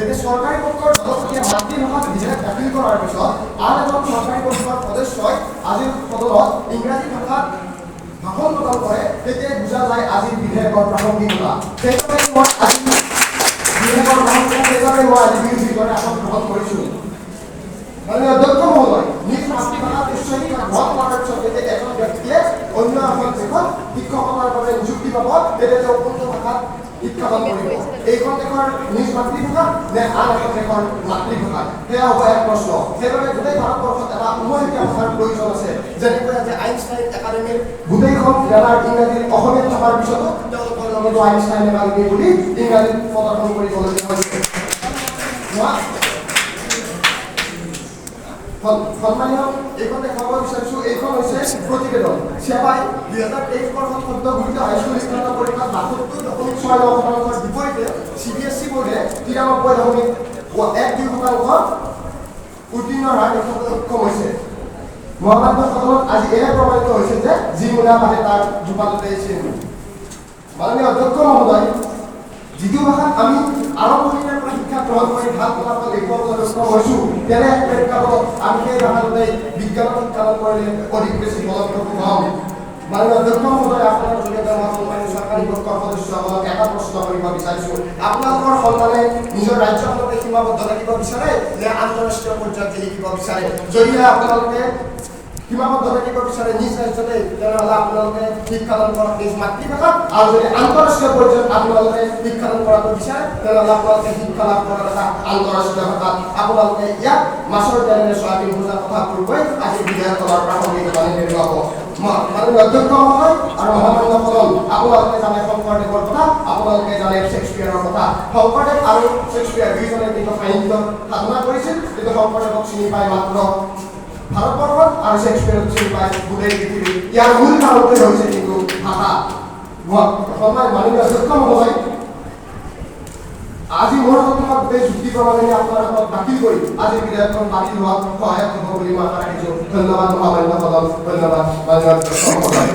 যেতিয়া চৰকাৰী পক্ষৰ সদস্যই মাতৃভাষাত বিধেয়ক দাখিল কৰাৰ পিছত আন এজন চৰকাৰী পক্ষৰ সদস্যই আজিৰ সদনত ইংৰাজী ভাষাত ভাষণ প্ৰদান কৰে, তেতিয়াই বুজা যায় আজিৰ বিধেয়কৰ প্ৰাসংগিকতা। সেইবাবে মই আজি বিধেয়কৰ সেইবাবে মই আজি বিৰোধী দলে আসন গ্ৰহণ কৰিছোঁ। মাননীয় অধ্যক্ষ মহোদয়, নিজ মাতৃভাষাত উচ্চ শিক্ষা গ্ৰহণ কৰাৰ পিছত যেতিয়া এজন ব্যক্তিয়ে অন্য এখন দেশত শিক্ষকতাৰ বাবে নিযুক্তি পাব, তেতিয়া তেওঁ কোনটো ভাষাত শিক্ষাদান কৰিব? এইখন দেশৰ নিজ মাতৃভাষা নে আন এখন দেশৰ মাতৃভাষা? সেয়া হ'ব এক প্ৰশ্ন। সেইবাবে গোটেই ভাৰতবৰ্ষত এটা উমৈহতীয়া ভাষাৰ প্ৰয়োজন আছে। যেনেকৈ আজি আইনষ্টাইন একাডেমীৰ গোটেইখন জেগাৰ ইংৰাজীত অসমীয়াত থকাৰ পিছতো তেওঁলোকৰ নামতো আইনষ্টাইন একাডেমী বুলি ইংৰাজীত প্ৰদৰ্শন কৰিবলগীয়া হৈছে। সন্মানীয় এইখন দেখাব বিচাৰিছোঁ, এইখন হৈছে প্ৰতিবেদন সেৱাই 2023 বৰ্ষত সদ্য ঘোষিত হাইস্কুল স্নাতক পৰীক্ষাত 72.69% বিপৰীতে CBSE বোৰ্ডে 93.12% উত্তীৰ্ণ হাৰ দেখুৱাবলৈ সক্ষম হৈছে। মহামান্য সদনত আজি এনে প্ৰমাণিত হৈছে যে যি মুনা পাতে তাৰ জোপাটোতে চিন। মাননীয় অধ্যক্ষ মহোদয়, যিটো ভাষাত আমি আৰম্ভণিৰে পৰা শিক্ষা গ্ৰহণ কৰি ভাল ফলাফল দেখুৱাবলৈ সক্ষম হৈছোঁ, তেনে এক প্ৰেক্ষাপটত আমি সেই ভাষাটোতে বিজ্ঞানত শিক্ষাদান কৰিলে অধিক বেছি ফলপ্ৰসূ হ'ম। মাননীয় অধ্যক্ষ মহোদয়, আপোনাৰ জৰিয়তে মই সন্মানীয় চৰকাৰী পক্ষৰ সদস্যসকলক এটা প্ৰশ্ন কৰিব বিচাৰিছোঁ। আপোনালোকৰ সন্তানে নিজৰ ৰাজ্যখনতে সীমাবদ্ধ থাকিব বিচাৰে নে আন্তঃৰাষ্ট্ৰীয় পৰ্যায়ত জিলিকিব বিচাৰে? যদিহে আপোনালোকে সীমাবদ্ধ থাকিব বিচাৰে নিজ ৰাজ্যতে, তেনেহ'লে আপোনালোকে শিক্ষাদান কৰক নিজ মাতৃভাষাত, আৰু যদি আন্তঃৰাষ্ট্ৰীয় পৰ্যায়ত আপোনালোকে শিক্ষাদান কৰাটো বিচাৰে, তেনেহ'লে আপোনালোকে শিক্ষা লাভ কৰাৰ এটা আন্তঃৰাষ্ট্ৰীয় ভাষাত আপোনালোকে ইয়াক মাছৰ তেলেৰে চয়াবিন ভজা কথাবোৰ কৈ আজি বিধেয়কখনৰ প্ৰাসংগিকতা নিৰ্বাহ। মাননীয় অধ্যক্ষ মহোদয় আৰু মহামান্য সদন, আপোনালোকে জানে শংকৰদেৱৰ কথা, আপোনালোকে জানে শ্বেক্সপিয়াৰৰ কথা। শংকৰদেৱ আৰু শ্বেক্সপিয়াৰ দুইজনে কিন্তু সাহিত্য সাধনা কৰিছিল, কিন্তু শংকৰদেৱক চিনি পাই মাত্ৰ ভাৰতবৰ্ষত আৰু শ্বেক্সপিয়াৰক চিনি পাই গোটেই পৃথিৱী। ইয়াৰ মূল কাৰণটোৱে হৈছে কিন্তু ভাষা। মাননীয় অধ্যক্ষ মহোদয়, আজি মোৰ হাতত গোটেই যুক্তি প্ৰমাণখিনি আপোনাৰ হাতত দাখিল কৰি আজি বিধেয়কখন বাতিল হোৱাত সহায়ক হ'ব বুলি মই আশা ৰাখিছোঁ। ধন্যবাদ মহামান্য সদন, ধন্যবাদ মাননীয় অধ্যক্ষ মহোদয়।